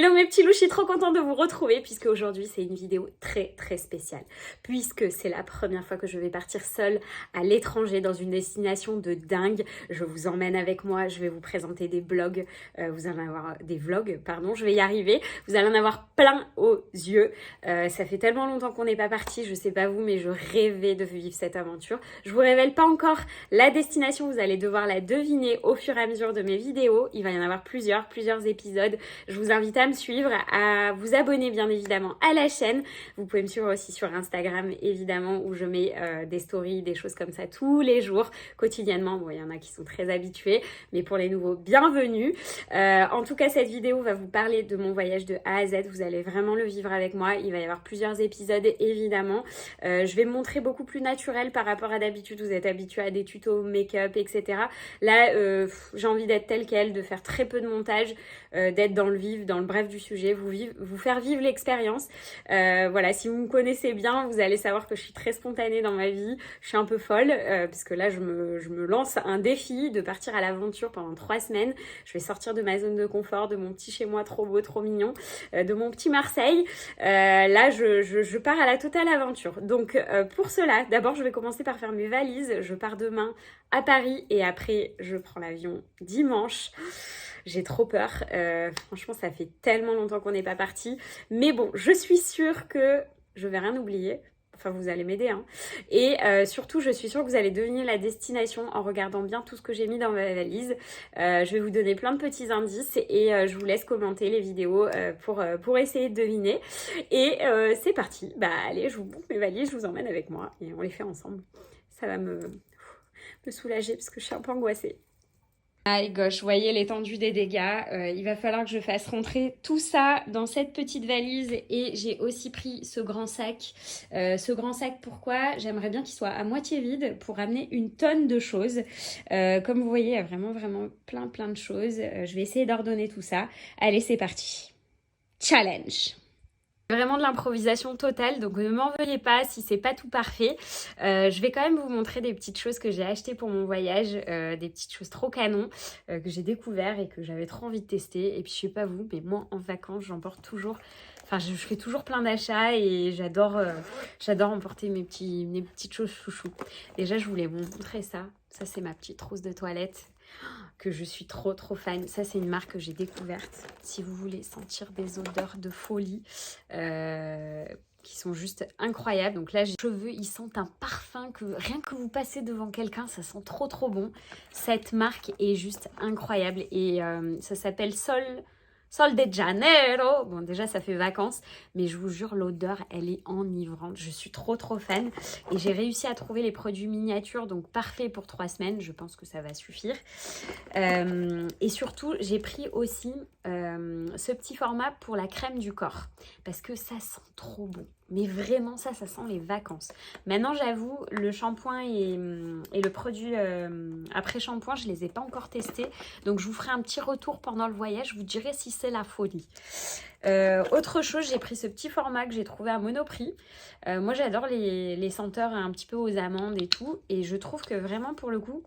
Hello mes petits loups, je suis trop contente de vous retrouver puisque aujourd'hui c'est une vidéo très spéciale. Puisque c'est la première fois que je vais partir seule à l'étranger dans une destination de dingue. Je vous emmène avec moi, je vais vous présenter des blogs, vous allez avoir des vlogs, pardon, je vais y arriver. Vous allez en avoir plein aux yeux. Ça fait tellement longtemps qu'on n'est pas parti, je sais pas vous, mais je rêvais de vivre cette aventure. Je vous révèle pas encore la destination, vous allez devoir la deviner au fur et à mesure de mes vidéos. Il va y en avoir plusieurs épisodes. Je vous invite à me suivre, à vous abonner bien évidemment à la chaîne. Vous pouvez me suivre aussi sur Instagram évidemment où je mets des stories, des choses comme ça tous les jours, quotidiennement. Bon, il y en a qui sont très habitués, mais pour les nouveaux, bienvenue. En tout cas, cette vidéo va vous parler de mon voyage de A à Z. Vous allez vraiment le vivre avec moi. Il va y avoir plusieurs épisodes évidemment. Je vais me montrer beaucoup plus naturel par rapport à d'habitude. Vous êtes habitués à des tutos make-up, etc. Là, j'ai envie d'être telle quelle, de faire très peu de montage, d'être dans le vif, dans le bref du sujet, vous faire vivre l'expérience. Voilà, si vous me connaissez bien, vous allez savoir que je suis très spontanée dans ma vie. Je suis un peu folle, parce que là, je me lance un défi de partir à l'aventure pendant 3 semaines. Je vais sortir de ma zone de confort, de mon petit chez moi trop beau, trop mignon, de mon petit Marseille. Là, je pars à la totale aventure. Donc, pour cela, d'abord, je vais commencer par faire mes valises. Je pars demain à Paris et après, je prends l'avion dimanche. J'ai trop peur. Franchement, ça fait tellement longtemps qu'on n'est pas parti. Mais bon, je suis sûre que je vais rien oublier. Enfin, vous allez m'aider, hein. Et surtout, je suis sûre que vous allez deviner la destination en regardant bien tout ce que j'ai mis dans ma valise. Je vais vous donner plein de petits indices et je vous laisse commenter les vidéos pour essayer de deviner. Et c'est parti. Bah allez, je vous montre mes valises, je vous emmène avec moi et on les fait ensemble. Ça va me soulager parce que je suis un peu angoissée. Aïe gauche, vous voyez l'étendue des dégâts. Il va falloir que je fasse rentrer tout ça dans cette petite valise et j'ai aussi pris ce grand sac. Ce grand sac, pourquoi? J'aimerais bien qu'il soit à moitié vide pour amener une tonne de choses. Comme vous voyez, il y a vraiment plein de choses. Je vais essayer d'ordonner tout ça. Allez, c'est parti. Challenge! Vraiment de l'improvisation totale, donc ne m'en veuillez pas si c'est pas tout parfait. Je vais quand même vous montrer des petites choses que j'ai achetées pour mon voyage, des petites choses trop canon que j'ai découvert et que j'avais trop envie de tester. Et puis je sais pas vous, mais moi en vacances j'emporte toujours, enfin je fais toujours plein d'achats et j'adore emporter mes petites choses chouchou. Déjà je voulais vous montrer ça. Ça c'est ma petite trousse de toilette que je suis trop fan. Ça, c'est une marque que j'ai découverte. Si vous voulez sentir des odeurs de folie qui sont juste incroyables. Donc là, les cheveux, ils sentent un parfum que rien que vous passez devant quelqu'un, ça sent trop bon. Cette marque est juste incroyable et ça s'appelle Sol de Janeiro. Bon, déjà, ça fait vacances, mais je vous jure, l'odeur, elle est enivrante. Je suis trop fan. Et j'ai réussi à trouver les produits miniatures, donc parfait pour 3 semaines. Je pense que ça va suffire. Et surtout, j'ai pris aussi ce petit format pour la crème du corps, parce que ça sent trop bon. Mais vraiment, ça sent les vacances. Maintenant, j'avoue, le shampoing et le produit après-shampoing, je ne les ai pas encore testés. Donc, je vous ferai un petit retour pendant le voyage. Je vous dirai si c'est la folie. Autre chose, j'ai pris ce petit format que j'ai trouvé à Monoprix. Moi, j'adore les senteurs un petit peu aux amandes et tout. Et je trouve que vraiment, pour le coup,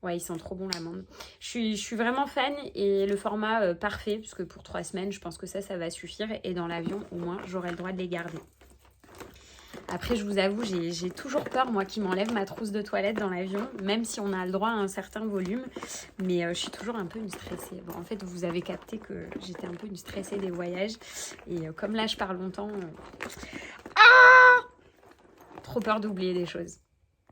ouais, il sent trop bon l'amande. Je suis vraiment fan et le format parfait, puisque pour 3 semaines, je pense que ça va suffire. Et dans l'avion, au moins, j'aurai le droit de les garder. Après, je vous avoue, j'ai toujours peur, moi, qui m'enlève ma trousse de toilette dans l'avion, même si on a le droit à un certain volume. Mais je suis toujours un peu une stressée. Bon, en fait, vous avez capté que j'étais un peu une stressée des voyages. Et comme là, je pars longtemps, trop peur d'oublier des choses.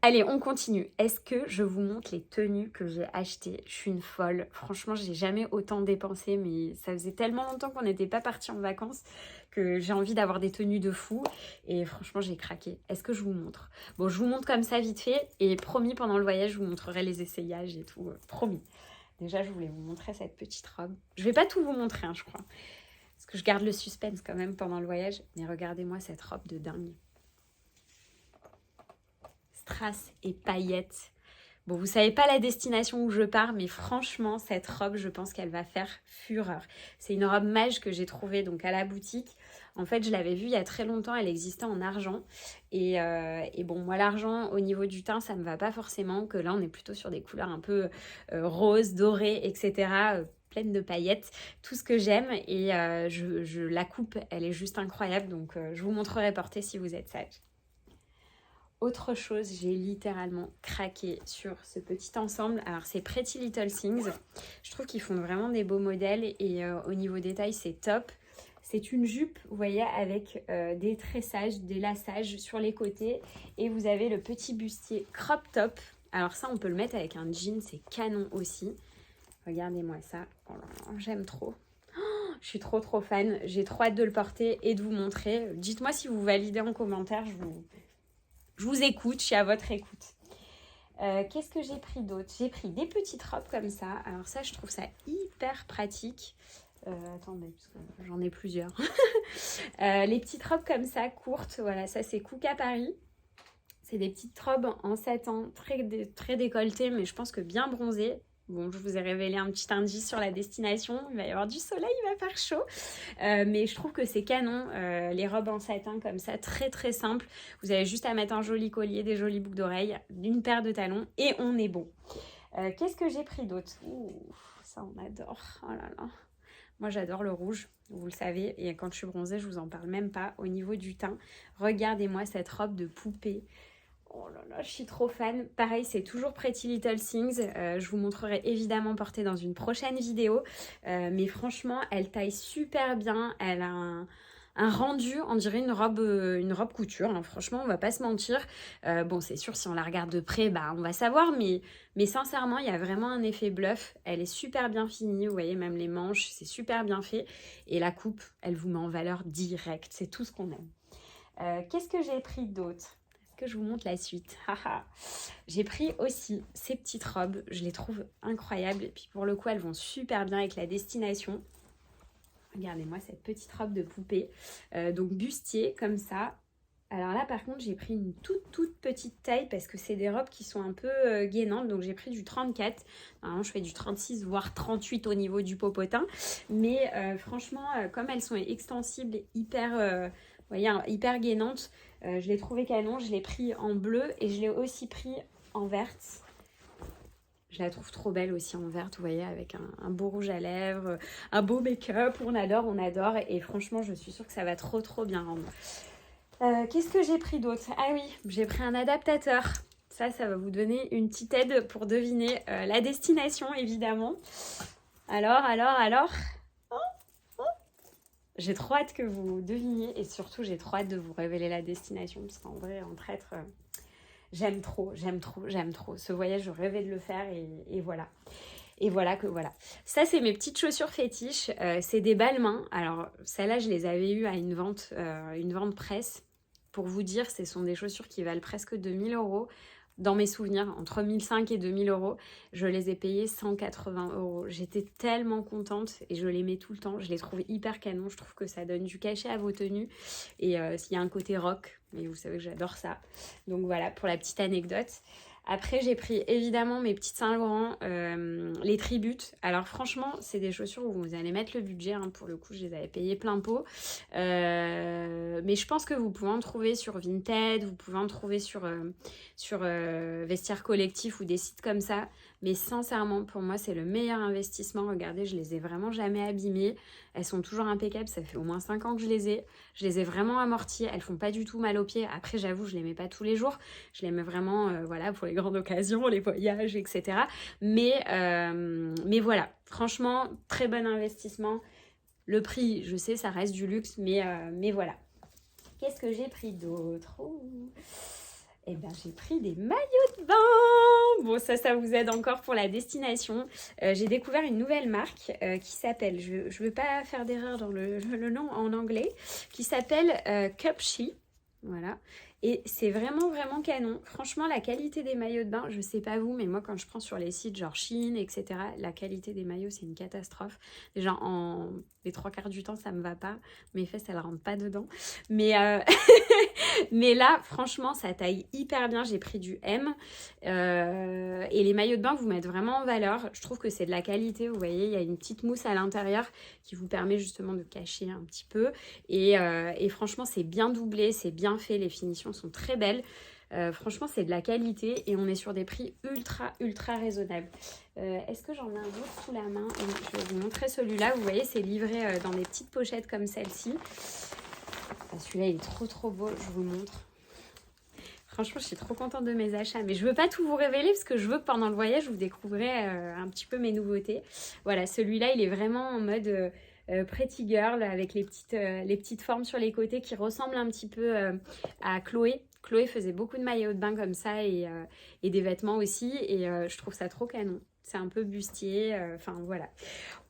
Allez, on continue. Est-ce que je vous montre les tenues que j'ai achetées? Je suis une folle. Franchement, j'ai jamais autant dépensé, mais ça faisait tellement longtemps qu'on n'était pas partis en vacances que j'ai envie d'avoir des tenues de fou. Et franchement, j'ai craqué. Est-ce que je vous montre? Bon, je vous montre comme ça vite fait. Et promis, pendant le voyage, je vous montrerai les essayages et tout. Promis. Déjà, je voulais vous montrer cette petite robe. Je vais pas tout vous montrer, hein, je crois. Parce que je garde le suspense quand même pendant le voyage. Mais regardez-moi cette robe de dingue. Strass et paillettes. Bon, vous savez pas la destination où je pars, mais franchement, cette robe, je pense qu'elle va faire fureur. C'est une robe mage que j'ai trouvée donc à la boutique. En fait, je l'avais vue il y a très longtemps, elle existait en argent. Et bon, moi, l'argent, au niveau du teint, ça me va pas forcément. Que là, on est plutôt sur des couleurs un peu roses, dorées, etc. pleine de paillettes, tout ce que j'aime. Et la coupe, elle est juste incroyable. Donc, je vous montrerai porter si vous êtes sage. Autre chose, j'ai littéralement craqué sur ce petit ensemble. Alors, c'est Pretty Little Things. Je trouve qu'ils font vraiment des beaux modèles et au niveau détail, c'est top. C'est une jupe, vous voyez, avec des tressages, des lassages sur les côtés. Et vous avez le petit bustier crop top. Alors ça, on peut le mettre avec un jean, c'est canon aussi. Regardez-moi ça. Oh là là, j'aime trop. Oh, je suis trop fan. J'ai trop hâte de le porter et de vous montrer. Dites-moi si vous validez en commentaire. Je vous écoute, je suis à votre écoute. Qu'est-ce que j'ai pris d'autre? J'ai pris des petites robes comme ça. Alors ça, je trouve ça hyper pratique. Attendez, parce que j'en ai plusieurs. Les petites robes comme ça, courtes. Voilà, ça c'est Kuka Paris. C'est des petites robes en satin, très décolletées, mais je pense que bien bronzées. Bon, je vous ai révélé un petit indice sur la destination. Il va y avoir du soleil, il va faire chaud. Mais je trouve que c'est canon. Les robes en satin comme ça, très simple. Vous avez juste à mettre un joli collier, des jolies boucles d'oreilles, une paire de talons et on est bon. Qu'est-ce que j'ai pris d'autre? Ça, on adore. Oh là là. Moi, j'adore le rouge, vous le savez. Et quand je suis bronzée, je vous en parle même pas. Au niveau du teint, regardez-moi cette robe de poupée. Oh là là, je suis trop fan. Pareil, c'est toujours Pretty Little Things. Je vous montrerai évidemment portée dans une prochaine vidéo. Mais franchement, elle taille super bien. Elle a un rendu, on dirait une robe couture. Hein. Franchement, on va pas se mentir. Bon, c'est sûr, si on la regarde de près, bah, on va savoir. Mais sincèrement, il y a vraiment un effet bluff. Elle est super bien finie. Vous voyez, même les manches, c'est super bien fait. Et la coupe, elle vous met en valeur directe. C'est tout ce qu'on aime. Qu'est-ce que j'ai pris d'autre? Que je vous montre la suite. J'ai pris aussi ces petites robes, je les trouve incroyables et puis pour le coup elles vont super bien avec la destination. Regardez-moi cette petite robe de poupée, donc bustier comme ça. Alors là par contre j'ai pris une toute petite taille parce que c'est des robes qui sont un peu gainantes, donc j'ai pris du 34. Normalement je fais du 36 voire 38 au niveau du popotin, mais franchement comme elles sont extensibles et hyper gainantes, je l'ai trouvé canon. Je l'ai pris en bleu et je l'ai aussi pris en verte. Je la trouve trop belle aussi en verte, vous voyez, avec un beau rouge à lèvres, un beau make-up. On adore. Et franchement, je suis sûre que ça va trop bien rendre. Qu'est-ce que j'ai pris d'autre? Ah oui, j'ai pris un adaptateur. Ça va vous donner une petite aide pour deviner la destination, évidemment. Alors j'ai trop hâte que vous deviniez et surtout j'ai trop hâte de vous révéler la destination parce qu'en vrai, en traître, j'aime trop. Ce voyage, je rêvais de le faire et voilà. Et voilà. Ça, c'est mes petites chaussures fétiches. C'est des Balmain. Alors, celles-là, je les avais eues à une vente presse. Pour vous dire, ce sont des chaussures qui valent presque 2000 €. Dans mes souvenirs, entre 1500 et 2000 €, je les ai payées 180 €. J'étais tellement contente et je les mets tout le temps. Je les trouve hyper canon. Je trouve que ça donne du cachet à vos tenues. Et s'il y a un côté rock, mais vous savez que j'adore ça. Donc voilà, pour la petite anecdote. Après, j'ai pris évidemment mes petites Saint-Laurent, les Tributes. Alors franchement, c'est des chaussures où vous allez mettre le budget. Hein. Pour le coup, je les avais payées plein pot. Mais je pense que vous pouvez en trouver sur Vinted, vous pouvez en trouver sur Vestiaire Collectif ou des sites comme ça. Mais sincèrement, pour moi, c'est le meilleur investissement. Regardez, je les ai vraiment jamais abîmées. Elles sont toujours impeccables. Ça fait au moins 5 ans que je les ai. Je les ai vraiment amorties. Elles font pas du tout mal aux pieds. Après, j'avoue, je les mets pas tous les jours. Je les mets vraiment pour les grandes occasions, les voyages, etc. Mais voilà, franchement, très bon investissement. Le prix, je sais, ça reste du luxe, mais voilà. Qu'est-ce que j'ai pris d'autre? Eh bien, j'ai pris des maillots de bain. Bon, ça vous aide encore pour la destination. J'ai découvert une nouvelle marque qui s'appelle, je ne veux pas faire d'erreur dans le nom en anglais, qui s'appelle Cupshe. Voilà. Et c'est vraiment canon. Franchement, la qualité des maillots de bain, je sais pas vous, mais moi, quand je prends sur les sites genre Shein, etc., la qualité des maillots, c'est une catastrophe. Déjà, les 3/4 du temps, ça me va pas. Mes fesses, elles rentrent pas dedans. Mais, mais là, franchement, ça taille hyper bien. J'ai pris du M. Et les maillots de bain vous mettent vraiment en valeur. Je trouve que c'est de la qualité. Vous voyez, il y a une petite mousse à l'intérieur qui vous permet justement de cacher un petit peu. Et franchement, c'est bien doublé, c'est bien fait. Les finitions sont très belles. Franchement, c'est de la qualité et on est sur des prix ultra raisonnables. Est-ce que j'en ai un autre sous la main? Oui, je vais vous montrer celui-là. Vous voyez, c'est livré dans des petites pochettes comme celle-ci. Celui-là, il est trop beau. Je vous le montre. Franchement, je suis trop contente de mes achats. Mais je ne veux pas tout vous révéler parce que je veux que pendant le voyage, vous découvrez un petit peu mes nouveautés. Voilà, celui-là, il est vraiment en mode Pretty Girl avec les petites formes sur les côtés qui ressemblent un petit peu à Chloé. Chloé faisait beaucoup de maillots de bain comme ça et des vêtements aussi. Et je trouve ça trop canon. C'est un peu bustier. Enfin, voilà.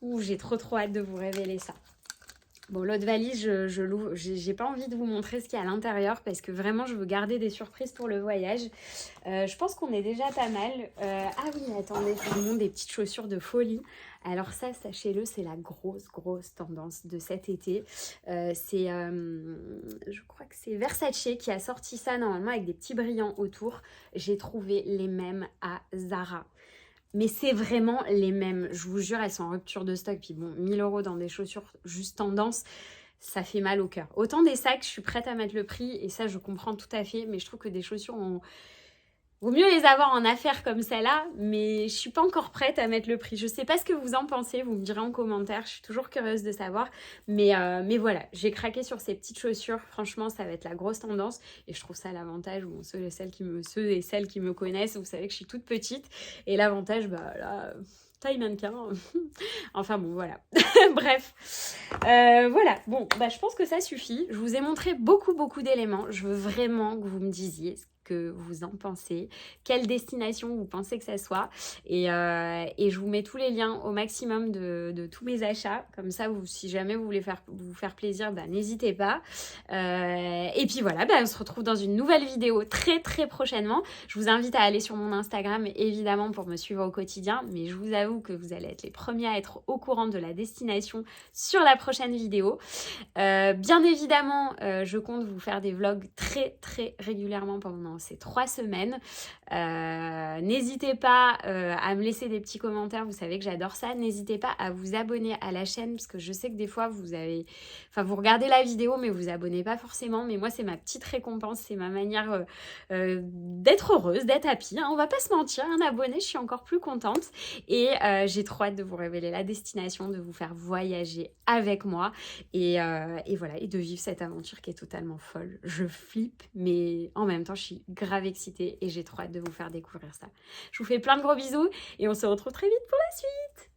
Ouh, j'ai trop hâte de vous révéler ça. Bon, l'autre valise, je l'ouvre. J'ai pas envie de vous montrer ce qu'il y a à l'intérieur parce que vraiment, je veux garder des surprises pour le voyage. Je pense qu'on est déjà pas mal. Ah oui, attendez, je vous montre des petites chaussures de folie. Alors ça, sachez-le, c'est la grosse tendance de cet été. Je crois que c'est Versace qui a sorti ça normalement avec des petits brillants autour. J'ai trouvé les mêmes à Zara. Mais c'est vraiment les mêmes. Je vous jure, elles sont en rupture de stock. Puis bon, 1000 € dans des chaussures juste tendance, ça fait mal au cœur. Autant des sacs, je suis prête à mettre le prix. Et ça, je comprends tout à fait. Mais je trouve que des chaussures, vaut mieux les avoir en affaires comme celle-là. Mais je suis pas encore prête à mettre le prix. Je sais pas ce que vous en pensez. Vous me direz en commentaire. Je suis toujours curieuse de savoir. Mais voilà, j'ai craqué sur ces petites chaussures. Franchement, ça va être la grosse tendance. Et je trouve ça l'avantage. Bon, ceux et celles qui me connaissent, vous savez que je suis toute petite. Et l'avantage, bah là, taille mannequin. Enfin bon, voilà. Bref. Voilà. Bon, bah je pense que ça suffit. Je vous ai montré beaucoup d'éléments. Je veux vraiment que vous me disiez ce que vous en pensez, quelle destination vous pensez que ça soit. Et je vous mets tous les liens au maximum de tous mes achats. Comme ça, si jamais vous voulez vous faire plaisir, bah, n'hésitez pas. Et puis voilà, bah, on se retrouve dans une nouvelle vidéo très prochainement. Je vous invite à aller sur mon Instagram, évidemment, pour me suivre au quotidien. Mais je vous avoue que vous allez être les premiers à être au courant de la destination sur la prochaine vidéo. Bien évidemment, je compte vous faire des vlogs très régulièrement pendant ces 3 semaines. N'hésitez pas à me laisser des petits commentaires, vous savez que j'adore ça. N'hésitez pas à vous abonner à la chaîne parce que je sais que des fois vous regardez la vidéo mais vous abonnez pas forcément. Mais moi c'est ma petite récompense, c'est ma manière d'être heureuse, d'être happy. Hein. On va pas se mentir, un abonné, je suis encore plus contente. Et j'ai trop hâte de vous révéler la destination, de vous faire voyager avec moi. Et voilà, et de vivre cette aventure qui est totalement folle. Je flippe, mais en même temps, je suis grave excitée et j'ai trop hâte de vous faire découvrir ça. Je vous fais plein de gros bisous et on se retrouve très vite pour la suite.